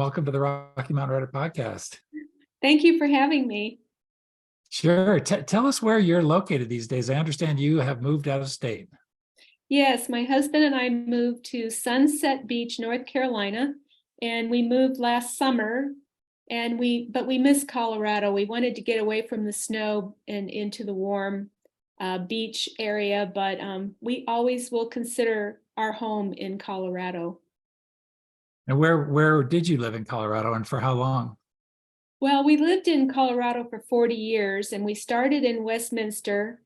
welcome to the Rocky Mountain Writer Podcast. Thank you for having me. Sure. Tell us where you're located these days. I understand you have moved out of state. Yes, my husband and I moved to Sunset Beach, North Carolina, and we moved last summer. But we miss Colorado. We wanted to get away from the snow and into the warm beach area, but we always will consider our home in Colorado. And where did you live in Colorado, and for how long? Well, we lived in Colorado for 40 years, and we started in Westminster,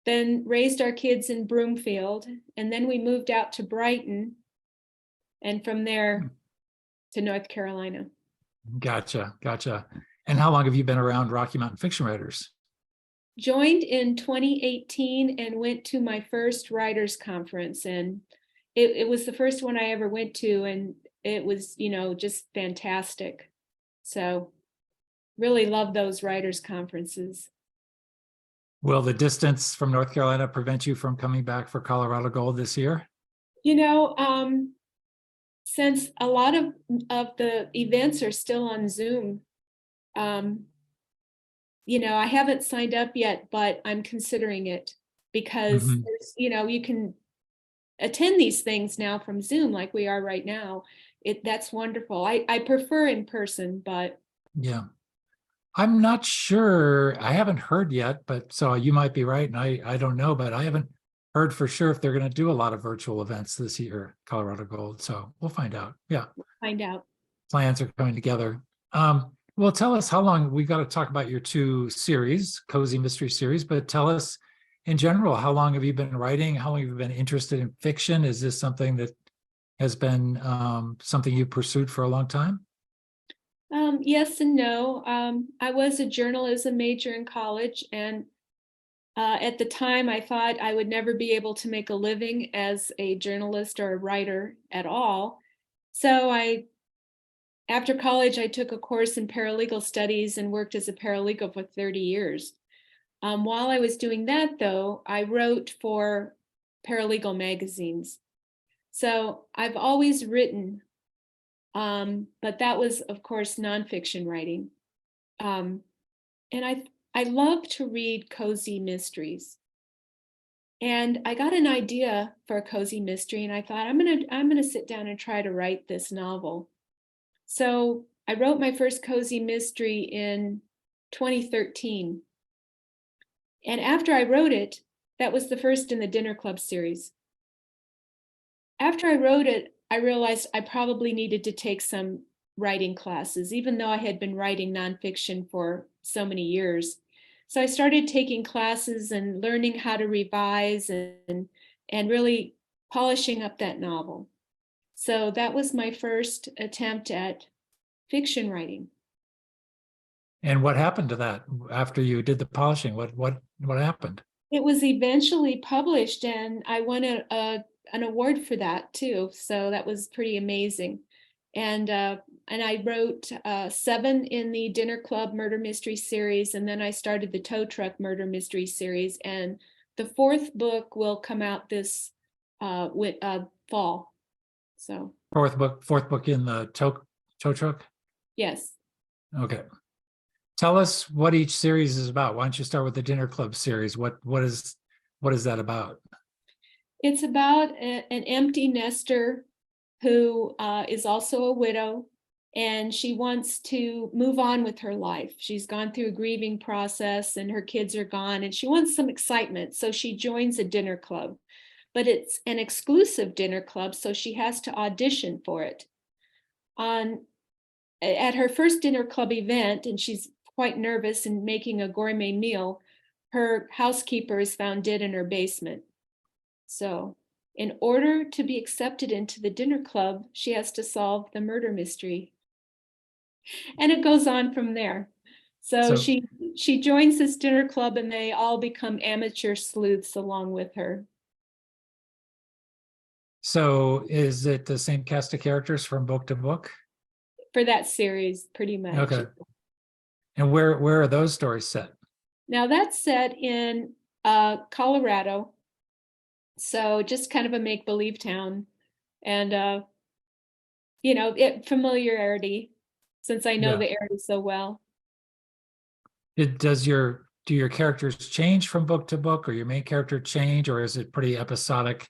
then raised our kids in Broomfield, and then we moved out to Brighton, and from there to North Carolina. Gotcha. And how long have you been around Rocky Mountain fiction writers? Joined in 2018 and went to my first writers conference, and it was the first one I ever went to, and it was, just fantastic. So really love those writers conferences. Will the distance from North Carolina prevent you from coming back for Colorado Gold this year? Since a lot of the events are still on Zoom, I haven't signed up yet, but I'm considering it because you can attend these things now from Zoom like we are right now. That's wonderful. I prefer in person, but yeah. I'm not sure. I haven't heard yet, but so you might be right. And I don't know, but I haven't heard for sure if they're going to do a lot of virtual events this year, Colorado Gold. So we'll find out. Yeah. We'll find out. Plans are coming together. Well, tell us how long. We got to talk about your two series, Cozy Mystery Series, but tell us in general, how long have you been writing? How long have you been interested in fiction? Is this something that has been something you pursued for a long time? Yes and no. I was a journalism major in college, and at the time I thought I would never be able to make a living as a journalist or a writer at all. So after college, I took a course in paralegal studies and worked as a paralegal for 30 years. While I was doing that, though, I wrote for paralegal magazines. So I've always written, but that was, of course, nonfiction writing. And I love to read cozy mysteries. And I got an idea for a cozy mystery, and I thought I'm gonna sit down and try to write this novel. So I wrote my first cozy mystery in 2013. And after I wrote it, that was the first in the Dinner Club series. After I wrote it, I realized I probably needed to take some writing classes, even though I had been writing nonfiction for so many years. So I started taking classes and learning how to revise and really polishing up that novel. So that was my first attempt at fiction writing. And what happened to that after you did the polishing? What happened? It was eventually published, and I won an award for that too. So that was pretty amazing. And I wrote 7 in the Dinner Club Murder Mystery series, and then I started the Tow Truck Murder Mystery series. And the 4th book will come out this fall. So Fourth book in the tow truck? Yes. Okay. Tell us what each series is about. Why don't you start with the Dinner Club series? What is that about? It's about an empty nester who is also a widow, and she wants to move on with her life. She's gone through a grieving process and her kids are gone, and she wants some excitement. So she joins a dinner club, but it's an exclusive dinner club, so she has to audition for it. At her first dinner club event, and she's quite nervous and making a gourmet meal, her housekeeper is found dead in her basement. So in order to be accepted into the dinner club, she has to solve the murder mystery. And it goes on from there. So she joins this dinner club, and they all become amateur sleuths along with her. So is it the same cast of characters from book to book? For that series, pretty much. Okay. And where are those stories set? Now that's set in Colorado. So just kind of a make-believe town. And familiarity since I know Yeah. the area so well. Do your characters change from book to book, or your main character change, or is it pretty episodic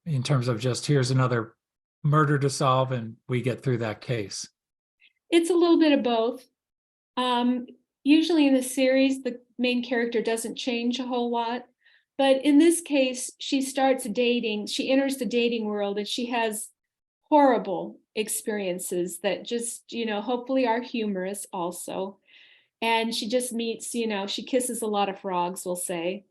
in terms of just here's another murder to solve and we get through that case? It's a little bit of both. Um, Usually in the series, the main character doesn't change a whole lot. But in this case, she starts dating, she enters the dating world and she has horrible experiences that just, hopefully are humorous also. And she just meets, she kisses a lot of frogs, we'll say.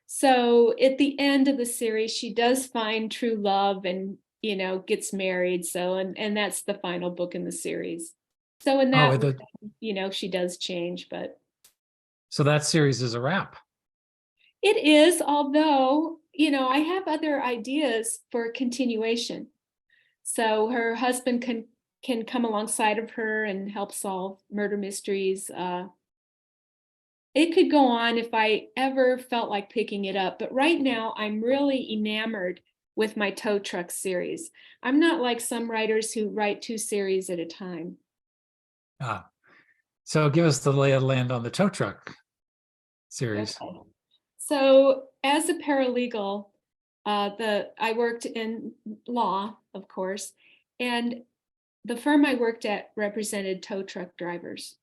So at the end of the series, she does find true love and, gets married. So, and that's the final book in the series. So in Oh, that, she does change, but so that series is a wrap. it is, although, I have other ideas for continuation. So her husband can come alongside of her and help solve murder mysteries. It could go on if I ever felt like picking it up, but right now I'm really enamored with my tow truck series. I'm not like some writers who write 2 series at a time. Ah, so give us the lay of the land on the tow truck series. Okay. So as a paralegal, I worked in law, of course, and the firm I worked at represented tow truck drivers.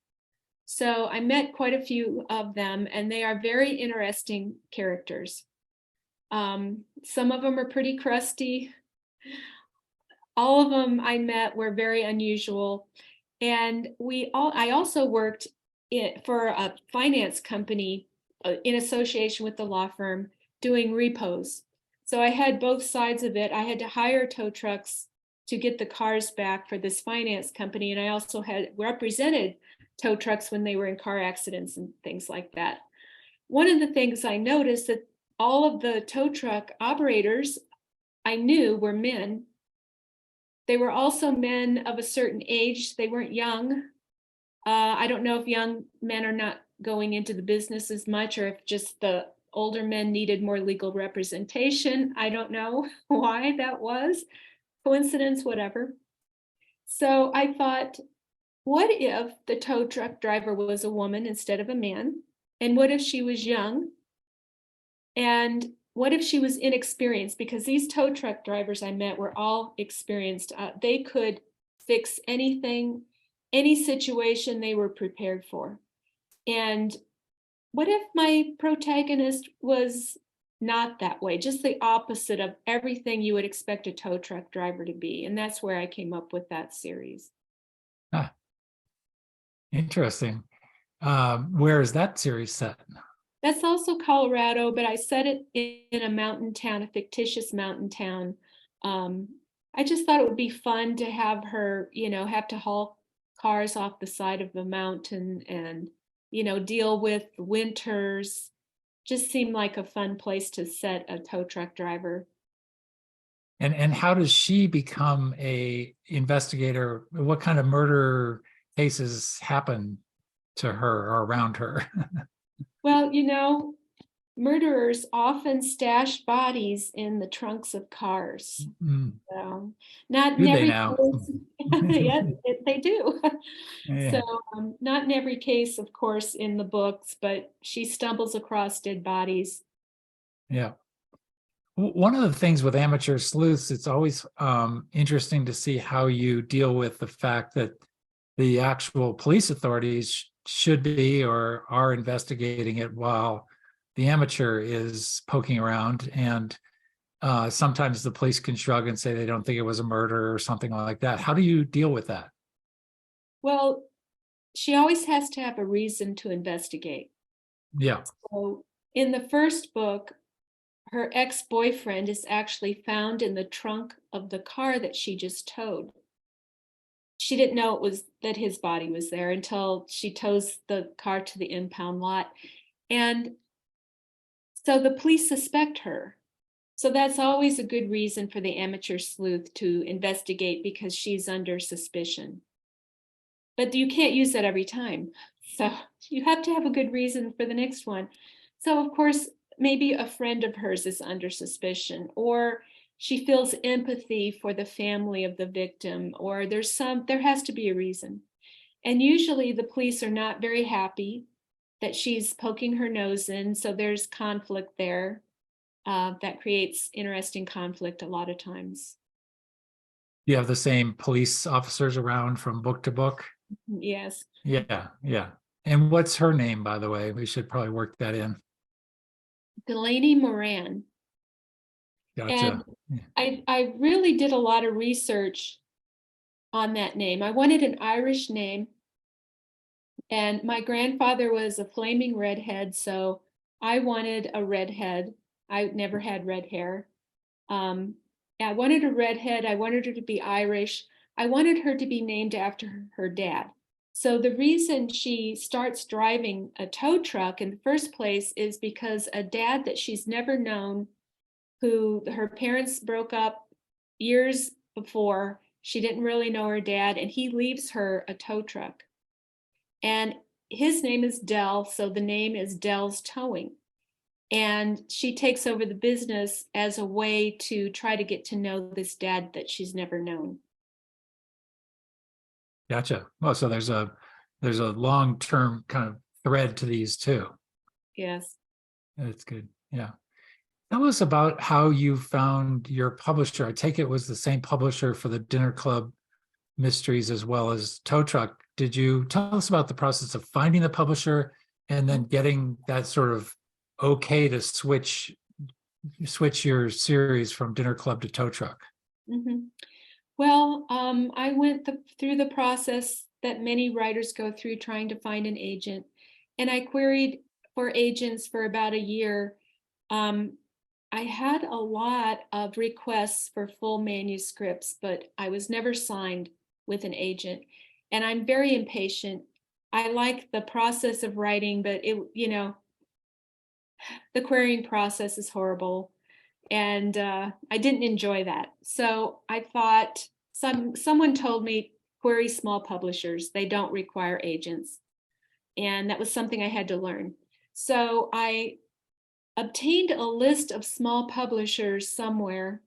So I met quite a few of them, and they are very interesting characters. Some of them are pretty crusty. All of them I met were very unusual. And I also worked for a finance company in association with the law firm doing repos. So I had both sides of it. I had to hire tow trucks to get the cars back for this finance company. And I also had represented tow trucks when they were in car accidents and things like that. One of the things I noticed that all of the tow truck operators I knew were men. They were also men of a certain age. They weren't young. I don't know if young men are not going into the business as much or if just the older men needed more legal representation. I don't know why that was. Coincidence, whatever. So I thought, what if the tow truck driver was a woman instead of a man? And what if she was young? And what if she was inexperienced? Because these tow truck drivers I met were all experienced. They could fix anything, any situation they were prepared for. And what if my protagonist was not that way, just the opposite of everything you would expect a tow truck driver to be? And that's where I came up with that series. Ah, interesting. Where is that series set? That's also Colorado, but I set it in a mountain town, a fictitious mountain town. Um, I just thought it would be fun to have her, have to haul cars off the side of the mountain and, deal with winters. Just seemed like a fun place to set a tow truck driver. And how does she become a investigator? What kind of murder cases happen to her or around her? Well, murderers often stash bodies in the trunks of cars. Mm, So, not in do they every now? case. Yes, they do. So, Yeah, not in every case, of course, in the books, but she stumbles across dead bodies. yeah. One of the things with amateur sleuths, it's always interesting to see how you deal with the fact that the actual police authorities should be or are investigating it while the amateur is poking around. And sometimes the police can shrug and say they don't think it was a murder or something like that. How do you deal with that? Well, she always has to have a reason to investigate. Yeah. So, in the first book, her ex-boyfriend is actually found in the trunk of the car that she just towed. She didn't know it was that his body was there until she tows the car to the impound lot. And so the police suspect her. So that's always a good reason for the amateur sleuth to investigate because she's under suspicion. But you can't use that every time. So you have to have a good reason for the next one. So, of course, maybe a friend of hers is under suspicion, or she feels empathy for the family of the victim, or there has to be a reason. And usually the police are not very happy that she's poking her nose in, so there's conflict there. That creates interesting conflict a lot of times. You have the same police officers around from book to book? Yes. Yeah, yeah. And what's her name, by the way? We should probably work that in. Delaney Moran. And Gotcha. Yeah. I really did a lot of research on that name. I wanted an Irish name, and my grandfather was a flaming redhead, so I wanted a redhead. I never had red hair. Um, I wanted a redhead. I wanted her to be Irish. I wanted her to be named after her dad. So the reason she starts driving a tow truck in the first place is because a dad that she's never known, who her parents broke up years before, she didn't really know her dad, and he leaves her a tow truck. And his name is Dell, so the name is Dell's Towing. And she takes over the business as a way to try to get to know this dad that she's never known. Gotcha. Well, so there's a long-term kind of thread to these too. Yes. That's good. Yeah. Tell us about how you found your publisher. I take it was the same publisher for the Dinner Club mysteries as well as Tow Truck. Did you tell us about the process of finding the publisher and then getting that sort of okay to switch your series from Dinner Club to Tow Truck? Mm-hmm. Well, I went through the process that many writers go through trying to find an agent, and I queried for agents for about a year. Um, I had a lot of requests for full manuscripts, but I was never signed with an agent, and I'm very impatient. I like the process of writing, but the querying process is horrible, and I didn't enjoy that. So I thought someone told me query small publishers; they don't require agents, and that was something I had to learn. So I obtained a list of small publishers somewhere,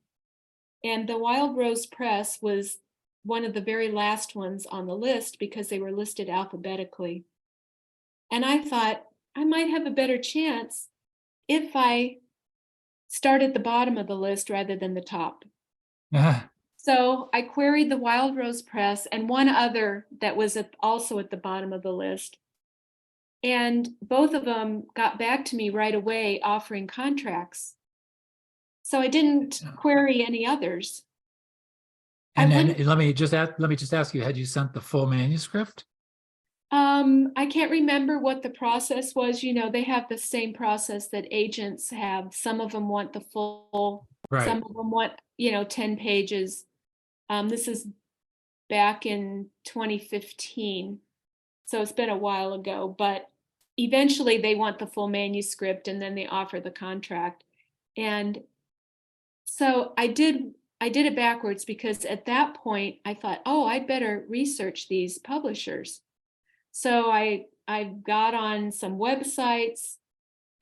and the Wild Rose Press was one of the very last ones on the list because they were listed alphabetically. And I thought I might have a better chance if I start at the bottom of the list rather than the top. So I queried the Wild Rose Press and one other that was also at the bottom of the list. And both of them got back to me right away offering contracts. So I didn't query any others. And then let me just ask you, had you sent the full manuscript? I can't remember what the process was. They have the same process that agents have. Some of them want the full, some Right. of them want, 10 pages. This is back in 2015. So it's been a while ago, but eventually they want the full manuscript and then they offer the contract. And so I did it backwards because at that point I thought, oh, I'd better research these publishers. So I got on some websites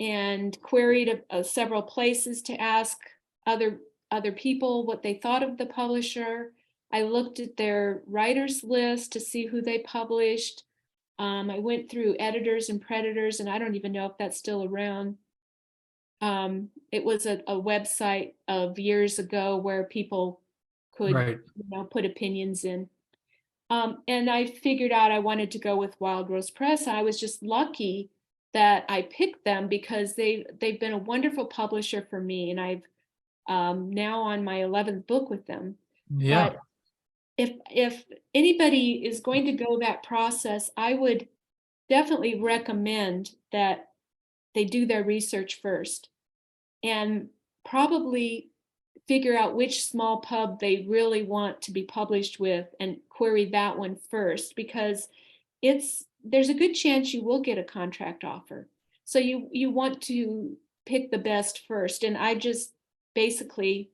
and queried several places to ask other other people what they thought of the publisher. I looked at their writers list to see who they published. I went through editors and predators, and I don't even know if that's still around. It was a website of years ago where people could, Right. put opinions in. And I figured out I wanted to go with Wild Rose Press. I was just lucky that I picked them because they've been a wonderful publisher for me, and I've now on my 11th book with them. Yeah. But if anybody is going to go that process, I would definitely recommend that they do their research first and probably figure out which small pub they really want to be published with and query that one first, because there's a good chance you will get a contract offer. So you want to pick the best first. And I just basically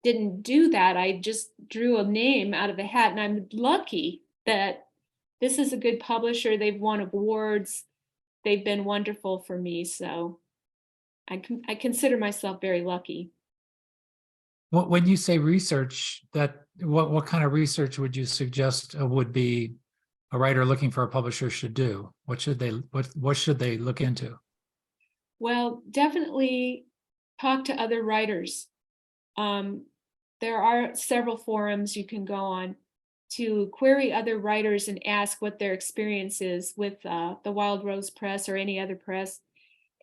didn't do that. I just drew a name out of the hat, and I'm lucky that this is a good publisher. They've won awards. They've been wonderful for me. So I consider myself very lucky. When you say research, that what kind of research would you suggest would be a writer looking for a publisher should do? What should they look into? Well, definitely talk to other writers. Um, there are several forums you can go on to query other writers and ask what their experience is with the Wild Rose Press or any other press.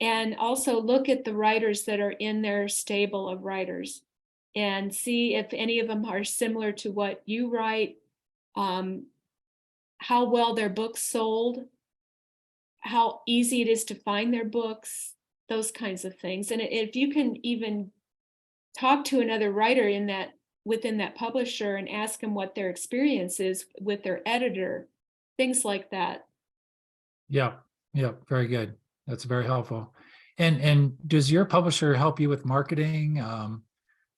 And also look at the writers that are in their stable of writers and see if any of them are similar to what you write, um, how well their books sold, how easy it is to find their books, those kinds of things. And if you can even talk to another writer in that within that publisher and ask them what their experience is with their editor, things like that. Yeah, yeah, very good. That's very helpful. And does your publisher help you with marketing?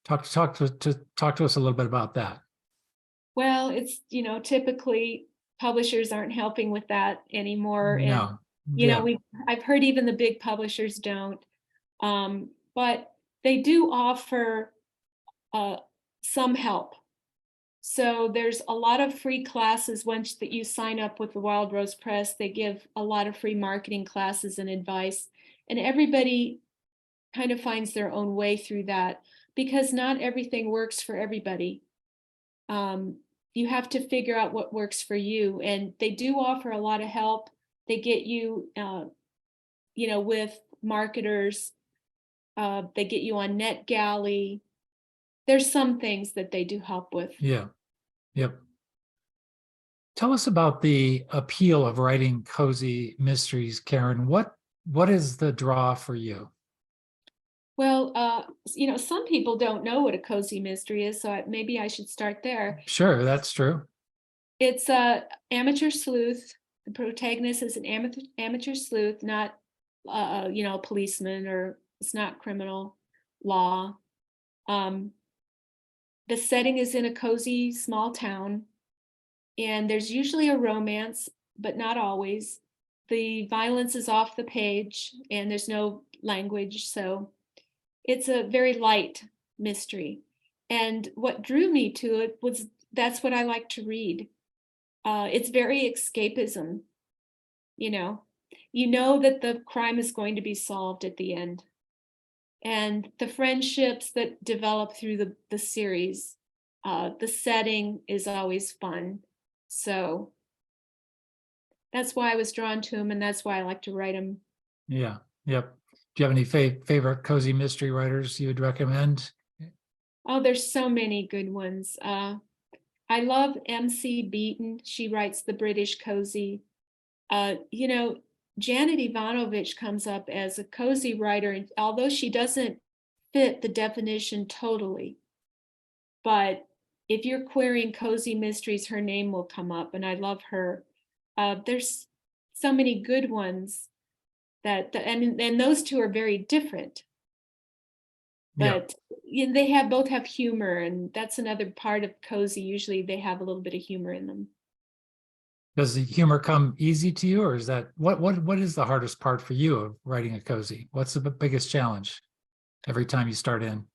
Talk to us a little bit about that. Well, it's, typically publishers aren't helping with that anymore. And, No, yeah, I've heard even the big publishers don't. But they do offer uh, some help. So there's a lot of free classes once that you sign up with the Wild Rose Press. They give a lot of free marketing classes and advice, and everybody kind of finds their own way through that because not everything works for everybody. Um, you have to figure out what works for you, and they do offer a lot of help. They get you, with marketers. They get you on NetGalley. There's some things that they do help with. yeah, yep. Tell us about the appeal of writing cozy mysteries, Karen. What is the draw for you? Well, some people don't know what a cozy mystery is, so maybe I should start there. Sure, that's true. It's a amateur sleuth. The protagonist is an amateur sleuth, not a policeman, or it's not criminal law. Um, the setting is in a cozy small town, and there's usually a romance, but not always. The violence is off the page, and there's no language, so it's a very light mystery. And what drew me to it was that's what I like to read. It's very escapism, you know. You know that the crime is going to be solved at the end. And the friendships that develop through the series, the setting is always fun. So that's why I was drawn to him, and that's why I like to write him. Yeah, yep. Do you have any favorite cozy mystery writers you would recommend? Oh, there's so many good ones. I love MC Beaton. She writes the British cozy. Janet Ivanovich comes up as a cozy writer, and although she doesn't fit the definition totally, but if you're querying cozy mysteries, her name will come up, and I love her. There's so many good ones and those two are very different, Yeah. but they both have humor, and that's another part of cozy. Usually they have a little bit of humor in them. Does the humor come easy to you, or is that what is the hardest part for you of writing a cozy? What's the biggest challenge every time you start in?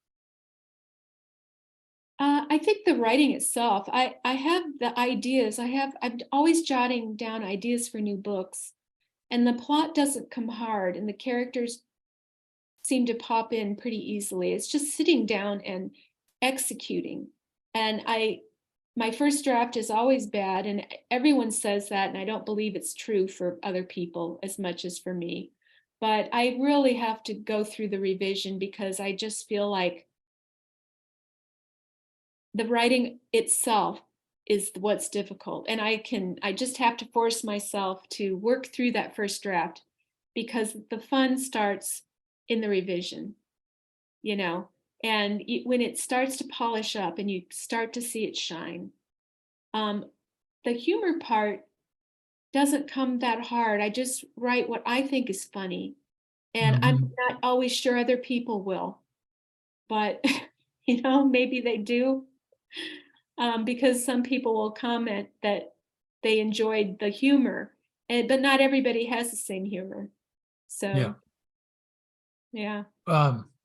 I think the writing itself. I have the ideas. I'm always jotting down ideas for new books, and the plot doesn't come hard, and the characters seem to pop in pretty easily. It's just sitting down and executing. And my first draft is always bad, and everyone says that, and I don't believe it's true for other people as much as for me. But I really have to go through the revision because I just feel like the writing itself is what's difficult. And I just have to force myself to work through that first draft because the fun starts in the revision, you know, and when it starts to polish up and you start to see it shine. The humor part doesn't come that hard. I just write what I think is funny. And I'm Mhm. not always sure other people will, but maybe they do. Because some people will comment that they enjoyed the humor, but not everybody has the same humor. Yeah. So, yeah.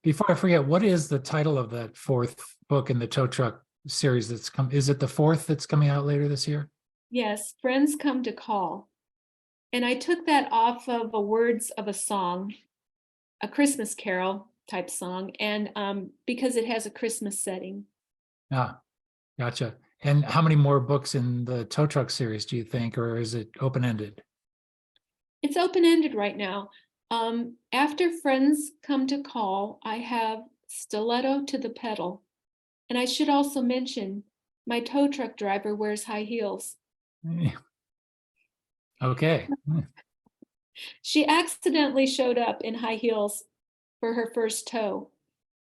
Before I forget, what is the title of that fourth book in the tow truck series that's come. Is it the fourth that's coming out later this year? Yes, Friends Come to Call. And I took that off of the words of a song, a Christmas carol type song, and because it has a Christmas setting. Ah, gotcha. And how many more books in the tow truck series do you think, or is it open-ended? It's open-ended right now. After Friends Come to Call, I have Stiletto to the Pedal. And I should also mention my tow truck driver wears high heels. Okay. She accidentally showed up in high heels for her first tow,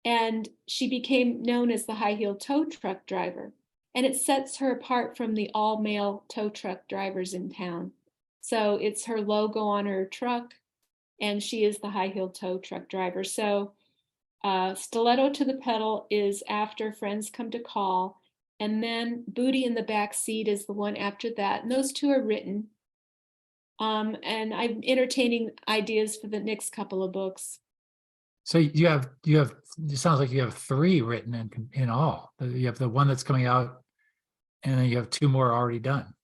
and she became known as the high heel tow truck driver. And it sets her apart from the all male tow truck drivers in town. So it's her logo on her truck, and she is the high heel tow truck driver. So Stiletto to the Pedal is after Friends Come to Call. And then Booty in the Back Seat is the one after that. And those two are written. And I'm entertaining ideas for the next couple of books. So you have, it sounds like you have 3 written in all. You have the one that's coming out, and then you have 2 more already done.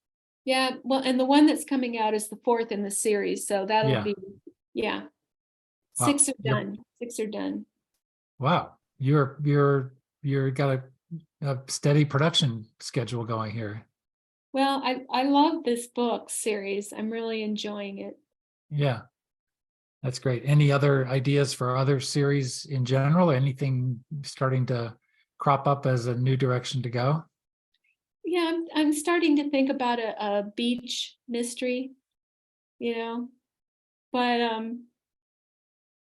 Yeah, well, and the one that's coming out is the 4th in the series. So that'll Yeah. be, yeah. Wow. 6 are done. 6 are done. Wow. You're got a steady production schedule going here. Well, I love this book series. I'm really enjoying it. Yeah. That's great. Any other ideas for other series in general? Anything starting to crop up as a new direction to go? Yeah, I'm starting to think about a beach mystery, you know, but I'm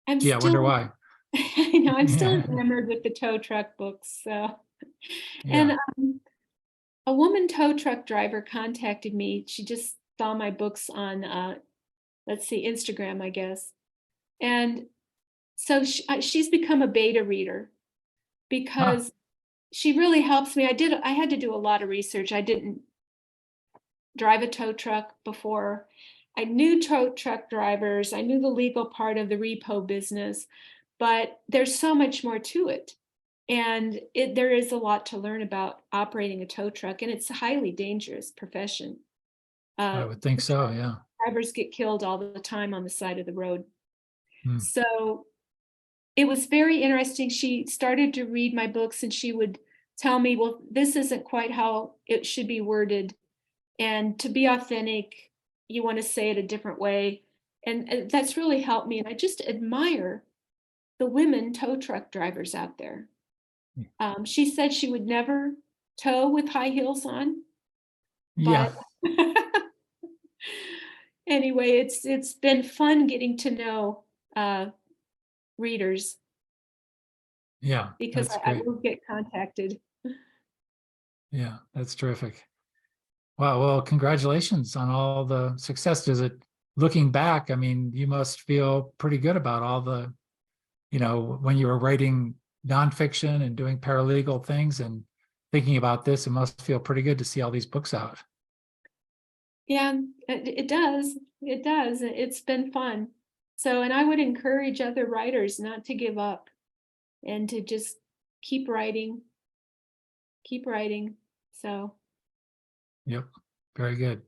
Yeah, I wonder still, why. I'm still Yeah. enamored with the tow truck books. So, and Yeah. a woman tow truck driver contacted me. She just saw my books on, let's see, Instagram, I guess. And so she's become a beta reader Huh. because she really helps me. I had to do a lot of research. I didn't drive a tow truck before. I knew tow truck drivers. I knew the legal part of the repo business, but there's so much more to it. And there is a lot to learn about operating a tow truck, and it's a highly dangerous profession. I would think so. Yeah. Drivers get killed all the time on the side of the road. Hmm. So it was very interesting. She started to read my books and she would tell me, well, this isn't quite how it should be worded. And to be authentic, you want to say it a different way. And that's really helped me. And I just admire the women tow truck drivers out there. She said she would never tow with high heels on, Yeah. but anyway, it's been fun getting to know readers Yeah. because That's I great. will get contacted. Yeah. That's terrific. Wow. Well, congratulations on all the success. Does it, looking back, I mean, you must feel pretty good about all the, when you were writing nonfiction and doing paralegal things and thinking about this, it must feel pretty good to see all these books out. Yeah, it does. It does. It's been fun. So, and I would encourage other writers not to give up and to just keep writing, keep writing. So, Yep. Very good.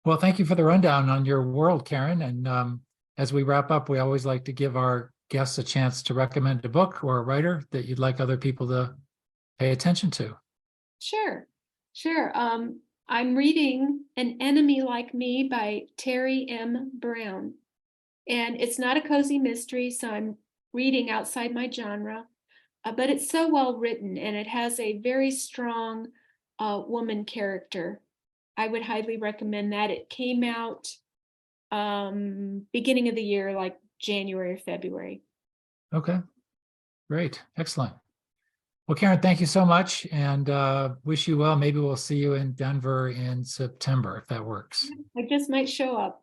Well, thank you for the rundown on your world, Karen. And as we wrap up, we always like to give our guests a chance to recommend a book or a writer that you'd like other people to pay attention to. sure, sure. I'm reading An Enemy Like Me by Terry M. Brown. And it's not a cozy mystery, so I'm reading outside my genre. But it's so well written and it has a very strong woman character. I would highly recommend that. It came out beginning of the year, like January or February. Okay, great. Excellent. Well, Karen, thank you so much and wish you well. Maybe we'll see you in Denver in September if that works. I just might show up.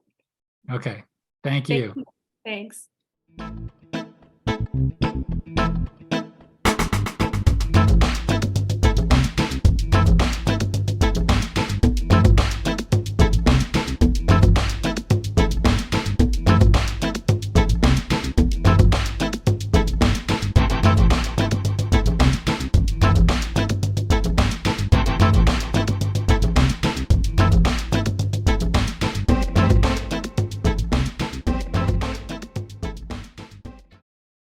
Okay, thank Thank you. you. Thanks.